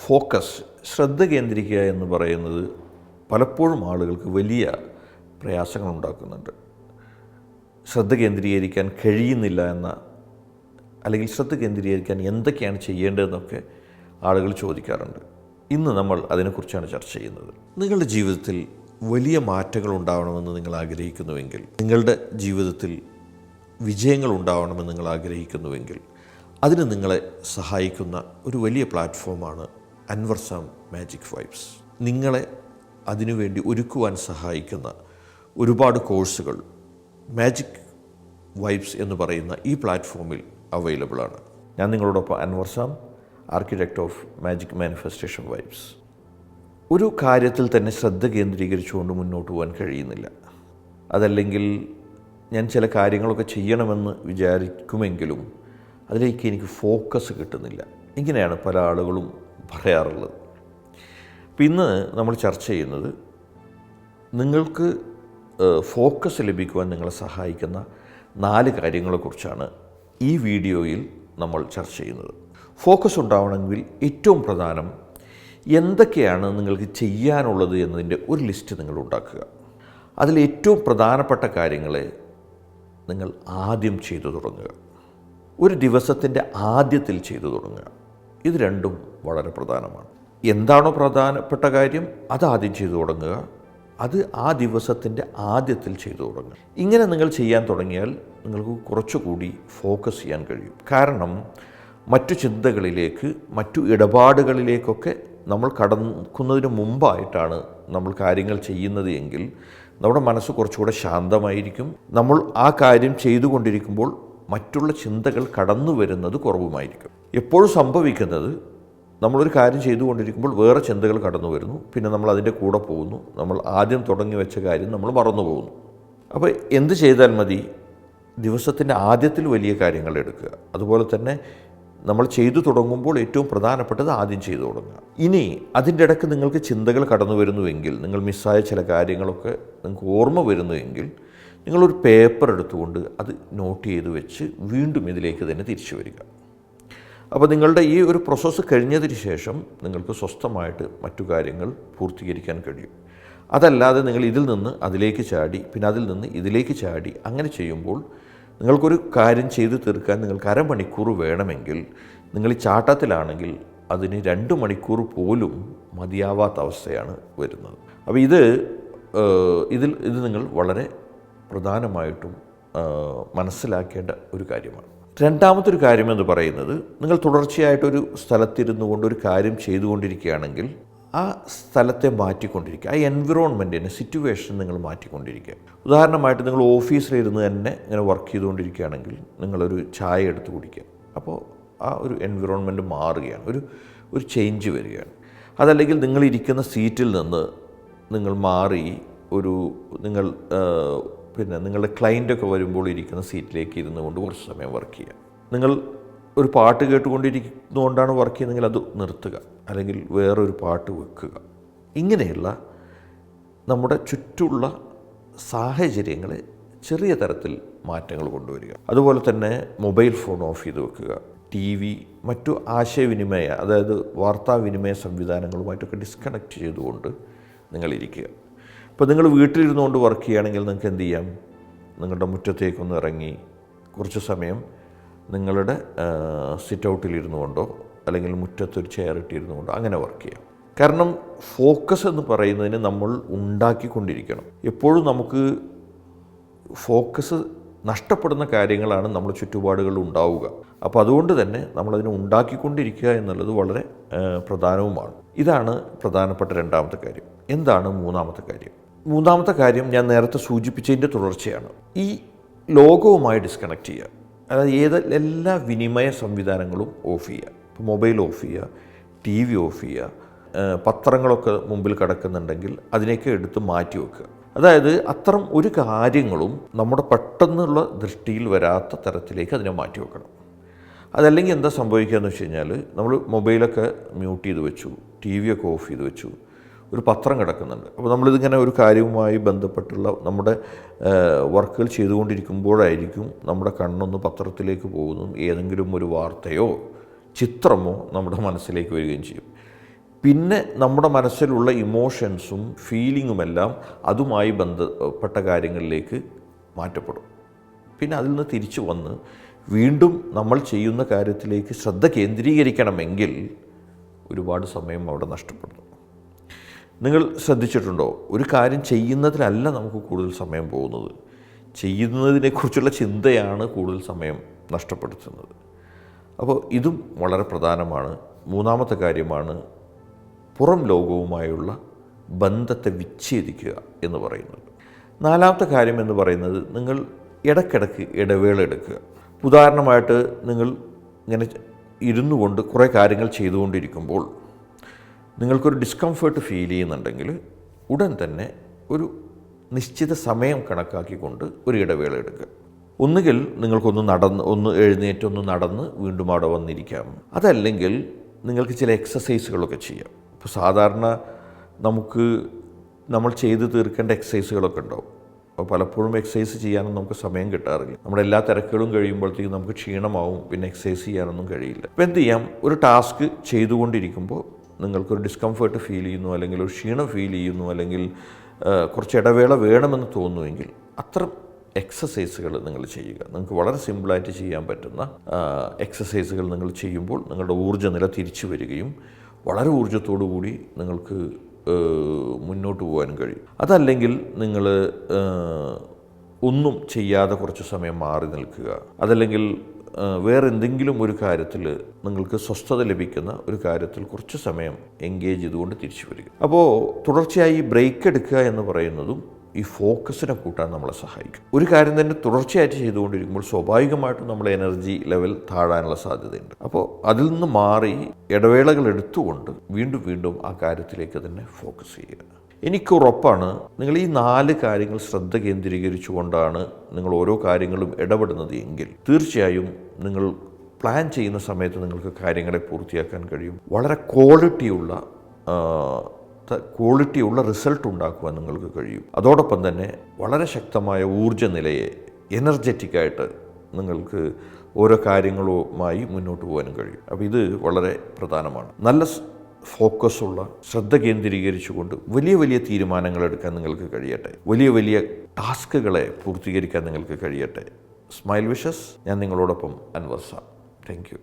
Focus, ശ്രദ്ധ കേന്ദ്രീകരിക്കുക എന്ന് പറയുന്നത് പലപ്പോഴും ആളുകൾക്ക് വലിയ പ്രയാസങ്ങൾ ഉണ്ടാക്കുന്നുണ്ട്. ശ്രദ്ധ കേന്ദ്രീകരിക്കാൻ കഴിയുന്നില്ല അല്ലെങ്കിൽ ശ്രദ്ധ കേന്ദ്രീകരിക്കാൻ എന്തൊക്കെയാണ് ചെയ്യേണ്ടതെന്നൊക്കെ ആളുകൾ ചോദിക്കാറുണ്ട്. ഇന്ന് നമ്മൾ അതിനെക്കുറിച്ചാണ് ചർച്ച ചെയ്യുന്നത്. നിങ്ങളുടെ ജീവിതത്തിൽ വലിയ മാറ്റങ്ങൾ ഉണ്ടാവണമെന്ന് നിങ്ങൾ ആഗ്രഹിക്കുന്നുവെങ്കിൽ, നിങ്ങളുടെ ജീവിതത്തിൽ വിജയങ്ങൾ ഉണ്ടാവണമെന്ന് നിങ്ങൾ ആഗ്രഹിക്കുന്നുവെങ്കിൽ, അതിന് നിങ്ങളെ സഹായിക്കുന്ന ഒരു വലിയ പ്ലാറ്റ്ഫോമാണ് അൻവർസാം മാജിക് വൈബ്സ്. നിങ്ങളെ അതിനുവേണ്ടി ഒരുക്കുവാൻ സഹായിക്കുന്ന ഒരുപാട് കോഴ്സുകൾ മാജിക് വൈബ്സ് എന്ന് പറയുന്ന ഈ പ്ലാറ്റ്ഫോമിൽ അവൈലബിൾ ആണ്. ഞാൻ നിങ്ങളോടൊപ്പം Anwarsam, architect of magic manifestation vibes. ഒരു കാര്യത്തിൽ തന്നെ ശ്രദ്ധ കേന്ദ്രീകരിച്ചുകൊണ്ട് മുന്നോട്ട് പോകാൻ കഴിയുന്നില്ല. അതല്ലെങ്കിൽ ഞാൻ ചില കാര്യങ്ങളൊക്കെ ചെയ്യണമെന്ന് വിചാരിക്കുമെങ്കിലും അതിലേക്ക് എനിക്ക് ഫോക്കസ് കിട്ടുന്നില്ല. ഇങ്ങനെയാണ് പല ആളുകളും പറയാറുള്ളത്. അപ്പം ഇന്ന് നമ്മൾ ചർച്ച ചെയ്യുന്നത് നിങ്ങൾക്ക് ഫോക്കസ് ലഭിക്കുവാൻ നിങ്ങളെ സഹായിക്കുന്ന 4 കാര്യങ്ങളെക്കുറിച്ചാണ് ഈ വീഡിയോയിൽ നമ്മൾ ചർച്ച ചെയ്യുന്നത്. ഫോക്കസ് ഉണ്ടാവണമെങ്കിൽ ഏറ്റവും പ്രധാനം എന്തൊക്കെയാണ് നിങ്ങൾക്ക് ചെയ്യാനുള്ളത് എന്നതിൻ്റെ ഒരു ലിസ്റ്റ് നിങ്ങൾ ഉണ്ടാക്കുക. അതിൽ ഏറ്റവും പ്രധാനപ്പെട്ട കാര്യങ്ങളെ നിങ്ങൾ ആദ്യം ചെയ്തു തുടങ്ങുക. ഒരു ദിവസത്തിൻ്റെ ആദ്യത്തിൽ ചെയ്തു തുടങ്ങുക. ഇത് രണ്ടും വളരെ പ്രധാനമാണ്. എന്താണോ പ്രധാനപ്പെട്ട കാര്യം അത് ആദ്യം ചെയ്തു തുടങ്ങുക. അത് ആ ദിവസത്തിൻ്റെ ആദ്യത്തിൽ ചെയ്തു തുടങ്ങുക. ഇങ്ങനെ നിങ്ങൾ ചെയ്യാൻ തുടങ്ങിയാൽ നിങ്ങൾക്ക് കുറച്ചുകൂടി ഫോക്കസ് ചെയ്യാൻ കഴിയും. കാരണം മറ്റു ചിന്തകളിലേക്ക്, മറ്റു ഇടപാടുകളിലേക്കൊക്കെ നമ്മൾ കടക്കുന്നതിന് മുമ്പായിട്ടാണ് നമ്മൾ കാര്യങ്ങൾ ചെയ്യുന്നത് എങ്കിൽ നമ്മുടെ മനസ്സ് കുറച്ചുകൂടെ ശാന്തമായിരിക്കും. നമ്മൾ ആ കാര്യം ചെയ്തുകൊണ്ടിരിക്കുമ്പോൾ മറ്റുള്ള ചിന്തകൾ കടന്നു വരുന്നത് കുറവുമായിരിക്കും. എപ്പോഴും സംഭവിക്കുന്നത്, നമ്മളൊരു കാര്യം ചെയ്തുകൊണ്ടിരിക്കുമ്പോൾ വേറെ ചിന്തകൾ കടന്നു വരുന്നു, പിന്നെ നമ്മൾ അതിൻ്റെ കൂടെ പോകുന്നു, നമ്മൾ ആദ്യം തുടങ്ങി വെച്ച കാര്യം നമ്മൾ മറന്നു പോകുന്നു. അപ്പോൾ എന്ത് ചെയ്താൽ മതി? ദിവസത്തിൻ്റെ ആദ്യത്തിൽ വലിയ കാര്യങ്ങൾ എടുക്കുക. അതുപോലെ തന്നെ നമ്മൾ ചെയ്തു തുടങ്ങുമ്പോൾ ഏറ്റവും പ്രധാനപ്പെട്ടത് ആദ്യം ചെയ്തു തുടങ്ങുക. ഇനി അതിൻ്റെ ഇടയ്ക്ക് നിങ്ങൾക്ക് ചിന്തകൾ കടന്നു വരുന്നുവെങ്കിൽ, നിങ്ങൾ മിസ്സായ ചില കാര്യങ്ങളൊക്കെ നിങ്ങൾക്ക് ഓർമ്മ വരുന്നുവെങ്കിൽ, നിങ്ങളൊരു പേപ്പർ എടുത്തുകൊണ്ട് അത് നോട്ട് ചെയ്ത് വെച്ച് വീണ്ടും ഇതിലേക്ക് തന്നെ തിരിച്ചു വരിക. അപ്പോൾ നിങ്ങളുടെ ഈ ഒരു പ്രോസസ്സ് കഴിഞ്ഞതിന് ശേഷം നിങ്ങൾക്ക് സ്വസ്ഥമായിട്ട് മറ്റു കാര്യങ്ങൾ പൂർത്തീകരിക്കാൻ കഴിയും. അതല്ലാതെ നിങ്ങൾ ഇതിൽ നിന്ന് അതിലേക്ക് ചാടി, പിന്നെ അതിൽ നിന്ന് ഇതിലേക്ക് ചാടി, അങ്ങനെ ചെയ്യുമ്പോൾ നിങ്ങൾക്കൊരു കാര്യം ചെയ്തു തീർക്കാൻ നിങ്ങൾക്ക് അരമണിക്കൂർ വേണമെങ്കിൽ, നിങ്ങൾ ഈ ചാട്ടത്തിലാണെങ്കിൽ അതിന് 2 മണിക്കൂർ പോലും മതിയാവാത്ത അവസ്ഥയാണ് വരുന്നത്. അപ്പോൾ ഇത് നിങ്ങൾ വളരെ പ്രധാനമായിട്ടും മനസ്സിലാക്കേണ്ട ഒരു കാര്യമാണ്. രണ്ടാമത്തെ ഒരു കാര്യം എന്ന് പറയുന്നത്, നിങ്ങൾ തുടർച്ചയായിട്ടൊരു സ്ഥലത്തിരുന്നു കൊണ്ട് ഒരു കാര്യം ചെയ്തുകൊണ്ടിരിക്കുകയാണെങ്കിൽ ആ സ്ഥലത്തെ മാറ്റിക്കൊണ്ടിരിക്കുക. ആ എൻവിറോൺമെൻറ്റിനെ, സിറ്റുവേഷൻ നിങ്ങൾ മാറ്റിക്കൊണ്ടിരിക്കുക. ഉദാഹരണമായിട്ട് നിങ്ങൾ ഓഫീസിലിരുന്ന് തന്നെ ഇങ്ങനെ വർക്ക് ചെയ്തുകൊണ്ടിരിക്കുകയാണെങ്കിൽ നിങ്ങളൊരു ചായ എടുത്ത് കുടിക്കുക. അപ്പോൾ ആ ഒരു എൻവിറോൺമെൻറ്റ് മാറുകയാണ്, ഒരു ചേഞ്ച് വരികയാണ്. അതല്ലെങ്കിൽ നിങ്ങളിരിക്കുന്ന സീറ്റിൽ നിന്ന് നിങ്ങൾ മാറി പിന്നെ നിങ്ങളുടെ ക്ലയൻറ്റൊക്കെ വരുമ്പോൾ ഇരിക്കുന്ന സീറ്റിലേക്ക് ഇരുന്നു കൊണ്ട് കുറച്ച് സമയം വർക്ക് ചെയ്യുക. നിങ്ങൾ ഒരു പാട്ട് കേട്ടുകൊണ്ടിരിക്കുന്നതുകൊണ്ടാണ് വർക്ക് ചെയ്യുന്നതെങ്കിൽ അത് നിർത്തുക, അല്ലെങ്കിൽ വേറൊരു പാട്ട് വെക്കുക. ഇങ്ങനെയുള്ള നമ്മുടെ ചുറ്റുമുള്ള സാഹചര്യങ്ങളെ ചെറിയ തരത്തിൽ മാറ്റങ്ങൾ കൊണ്ടുവരിക. അതുപോലെ തന്നെ മൊബൈൽ ഫോൺ ഓഫ് ചെയ്ത് വെക്കുക. TV, മറ്റു ആശയവിനിമയ, അതായത് വാർത്താവിനിമയ സംവിധാനങ്ങളുമായിട്ടൊക്കെ ഡിസ്കണക്ട് ചെയ്തുകൊണ്ട് നിങ്ങളിരിക്കുക. ഇപ്പോൾ നിങ്ങൾ വീട്ടിലിരുന്നുകൊണ്ട് വർക്ക് ചെയ്യുകയാണെങ്കിൽ നിങ്ങൾക്ക് എന്ത് ചെയ്യാം? നിങ്ങളുടെ മുറ്റത്തേക്കൊന്ന് ഇറങ്ങി കുറച്ച് സമയം നിങ്ങളുടെ സിറ്റ് ഔട്ടിലിരുന്നു കൊണ്ടോ അല്ലെങ്കിൽ മുറ്റത്തൊരു ചെയർ ഇട്ടിരുന്നു കൊണ്ടോ അങ്ങനെ വർക്ക് ചെയ്യാം. കാരണം ഫോക്കസ് എന്ന് പറയുന്നതിന് നമ്മൾ ഉണ്ടാക്കിക്കൊണ്ടിരിക്കണം. എപ്പോഴും നമുക്ക് ഫോക്കസ് നഷ്ടപ്പെടുന്ന കാര്യങ്ങളാണ് നമ്മുടെ ചുറ്റുപാടുകളിൽ ഉണ്ടാവുക. അപ്പോൾ അതുകൊണ്ട് തന്നെ നമ്മളതിനെ ഉണ്ടാക്കിക്കൊണ്ടിരിക്കുക എന്നുള്ളത് വളരെ പ്രധാനവുമാണ്. ഇതാണ് പ്രധാനപ്പെട്ട രണ്ടാമത്തെ കാര്യം. എന്താണ് മൂന്നാമത്തെ കാര്യം? മൂന്നാമത്തെ കാര്യം ഞാൻ നേരത്തെ സൂചിപ്പിച്ചതിൻ്റെ തുടർച്ചയാണ്. ഈ ലോകവുമായി ഡിസ്കണക്ട് ചെയ്യുക. അതായത് എല്ലാ വിനിമയ സംവിധാനങ്ങളും ഓഫ് ചെയ്യുക. ഇപ്പോൾ മൊബൈൽ ഓഫ് ചെയ്യുക, TV ഓഫ് ചെയ്യുക, പത്രങ്ങളൊക്കെ മുമ്പിൽ കിടക്കുന്നുണ്ടെങ്കിൽ അതിനെയൊക്കെ എടുത്ത് മാറ്റി വെക്കുക. അതായത് അത്തരം ഒരു കാര്യങ്ങളും നമ്മുടെ പെട്ടെന്നുള്ള ദൃഷ്ടിയിൽ വരാത്ത തരത്തിലേക്ക് അതിനെ മാറ്റി വെക്കണം. അതല്ലെങ്കിൽ എന്താ സംഭവിക്കുക എന്ന് വെച്ച് കഴിഞ്ഞാൽ, നമ്മൾ മൊബൈലൊക്കെ മ്യൂട്ട് ചെയ്ത് വെച്ചു, TV ഒക്കെ ഓഫ് ചെയ്ത് വെച്ചു, ഒരു പത്രം കിടക്കുന്നുണ്ട്. അപ്പോൾ നമ്മളിതിങ്ങനെ ഒരു കാര്യവുമായി ബന്ധപ്പെട്ടുള്ള നമ്മുടെ വർക്കുകൾ ചെയ്തുകൊണ്ടിരിക്കുമ്പോഴായിരിക്കും നമ്മുടെ കണ്ണൊന്ന് പത്രത്തിലേക്ക് പോകുന്നതും ഏതെങ്കിലും ഒരു വാർത്തയോ ചിത്രമോ നമ്മുടെ മനസ്സിലേക്ക് വരികയും ചെയ്യും. പിന്നെ നമ്മുടെ മനസ്സിലുള്ള ഇമോഷൻസും ഫീലിങ്ങുമെല്ലാം അതുമായി ബന്ധപ്പെട്ട കാര്യങ്ങളിലേക്ക് മാറ്റപ്പെടും. പിന്നെ അതിൽ നിന്ന് തിരിച്ചു വന്ന് വീണ്ടും നമ്മൾ ചെയ്യുന്ന കാര്യത്തിലേക്ക് ശ്രദ്ധ കേന്ദ്രീകരിക്കണമെങ്കിൽ ഒരുപാട് സമയം അവിടെ നഷ്ടപ്പെടുന്നു. നിങ്ങൾ ശ്രദ്ധിച്ചിട്ടുണ്ടോ, ഒരു കാര്യം ചെയ്യുന്നതിലല്ല നമുക്ക് കൂടുതൽ സമയം പോകുന്നത്, ചെയ്യുന്നതിനെക്കുറിച്ചുള്ള ചിന്തയാണ് കൂടുതൽ സമയം നഷ്ടപ്പെടുത്തുന്നത്. അപ്പോൾ ഇതും വളരെ പ്രധാനമാണ്. മൂന്നാമത്തെ കാര്യമാണ് പുറം ലോകവുമായുള്ള ബന്ധത്തെ വിച്ഛേദിക്കുക എന്ന് പറയുന്നത്. നാലാമത്തെ കാര്യം എന്ന് പറയുന്നത് നിങ്ങൾ ഇടയ്ക്കിടയ്ക്ക് ഇടവേള എടുക്കുക. ഉദാഹരണമായിട്ട് നിങ്ങൾ ഇങ്ങനെ ഇരുന്നു കൊണ്ട് കുറേ കാര്യങ്ങൾ ചെയ്തുകൊണ്ടിരിക്കുമ്പോൾ നിങ്ങൾക്കൊരു ഡിസ്കംഫേർട്ട് ഫീൽ ചെയ്യുന്നുണ്ടെങ്കിൽ ഉടൻ തന്നെ ഒരു നിശ്ചിത സമയം കണക്കാക്കിക്കൊണ്ട് ഒരു ഇടവേള എടുക്കുക. ഒന്നുകിൽ നിങ്ങൾക്കൊന്ന് എഴുന്നേറ്റ് നടന്ന് വീണ്ടും അവിടെ വന്നിരിക്കാം. അതല്ലെങ്കിൽ നിങ്ങൾക്ക് ചില എക്സസൈസുകളൊക്കെ ചെയ്യാം. ഇപ്പോൾ സാധാരണ നമ്മൾ ചെയ്ത് തീർക്കേണ്ട എക്സസൈസുകളൊക്കെ ഉണ്ടാവും. അപ്പോൾ പലപ്പോഴും എക്സസൈസ് ചെയ്യാനും നമുക്ക് സമയം കിട്ടാറില്ല. നമ്മുടെ എല്ലാ തിരക്കുകളും കഴിയുമ്പോഴത്തേക്കും നമുക്ക് ക്ഷീണമാവും, പിന്നെ എക്സസൈസ് ചെയ്യാനൊന്നും കഴിയില്ല. അപ്പോൾ എന്ത് ചെയ്യാം, ഒരു ടാസ്ക് ചെയ്തുകൊണ്ടിരിക്കുമ്പോൾ നിങ്ങൾക്കൊരു ഡിസ്കംഫേർട്ട് ഫീൽ ചെയ്യുന്നു, അല്ലെങ്കിൽ ഒരു ക്ഷീണം ഫീൽ ചെയ്യുന്നു, അല്ലെങ്കിൽ കുറച്ച് ഇടവേള വേണമെന്ന് തോന്നുമെങ്കിൽ അത്തരം എക്സസൈസുകൾ നിങ്ങൾ ചെയ്യുക. നിങ്ങൾക്ക് വളരെ സിമ്പിളായിട്ട് ചെയ്യാൻ പറ്റുന്ന എക്സസൈസുകൾ നിങ്ങൾ ചെയ്യുമ്പോൾ നിങ്ങളുടെ ഊർജ്ജനില തിരിച്ചു വരികയും വളരെ ഊർജ്ജത്തോടു കൂടി നിങ്ങൾക്ക് മുന്നോട്ട് പോകാനും കഴിയും. അതല്ലെങ്കിൽ നിങ്ങൾ ഒന്നും ചെയ്യാതെ കുറച്ച് സമയം മാറി നിൽക്കുക. അതല്ലെങ്കിൽ വേറെ എന്തെങ്കിലും ഒരു കാര്യത്തിൽ നിങ്ങൾക്ക് സ്വസ്ഥത ലഭിക്കുന്ന ഒരു കാര്യത്തിൽ കുറച്ച് സമയം എൻഗേജ് ചെയ്തുകൊണ്ട് തിരിച്ചു വരിക. അപ്പോൾ തുടർച്ചയായി ബ്രേക്ക് എടുക്കുക എന്ന് പറയുന്നതും ഈ ഫോക്കസിനെ കൂട്ടാൻ നമ്മളെ സഹായിക്കും. ഒരു കാര്യം തന്നെ തുടർച്ചയായിട്ട് ചെയ്തുകൊണ്ടിരിക്കുമ്പോൾ സ്വാഭാവികമായിട്ടും നമ്മുടെ എനർജി ലെവൽ താഴാനുള്ള സാധ്യതയുണ്ട്. അപ്പോൾ അതിൽ നിന്ന് മാറി ഇടവേളകൾ എടുത്തുകൊണ്ട് വീണ്ടും വീണ്ടും ആ കാര്യത്തിലേക്ക് തന്നെ ഫോക്കസ് ചെയ്യുക. എനിക്കുറപ്പാണ് നിങ്ങൾ ഈ 4 കാര്യങ്ങൾ ശ്രദ്ധ കേന്ദ്രീകരിച്ചുകൊണ്ടാണ് നിങ്ങൾ ഓരോ കാര്യങ്ങളും ഇടപെടുന്നത് എങ്കിൽ തീർച്ചയായും നിങ്ങൾ പ്ലാൻ ചെയ്യുന്ന സമയത്ത് നിങ്ങൾക്ക് കാര്യങ്ങളെ പൂർത്തിയാക്കാൻ കഴിയും. വളരെ ക്വാളിറ്റിയുള്ള റിസൾട്ട് ഉണ്ടാക്കുവാൻ നിങ്ങൾക്ക് കഴിയും. അതോടൊപ്പം തന്നെ വളരെ ശക്തമായ ഊർജ്ജനിലയെ എനർജറ്റിക്കായിട്ട് നിങ്ങൾക്ക് ഓരോ കാര്യങ്ങളുമായി മുന്നോട്ട് പോകാനും കഴിയും. അപ്പോൾ ഇത് വളരെ പ്രധാനമാണ്. നല്ല ഫോക്കസുള്ള ശ്രദ്ധ കേന്ദ്രീകരിച്ചുകൊണ്ട് വലിയ വലിയ തീരുമാനങ്ങൾ എടുക്കാൻ നിങ്ങൾക്ക് കഴിയട്ടെ. വലിയ വലിയ ടാസ്കുകളെ പൂർത്തീകരിക്കാൻ നിങ്ങൾക്ക് കഴിയട്ടെ. Smile wishes. ഞാൻ നിങ്ങളോടൊപ്പം അൻവർ സാർ. Thank you.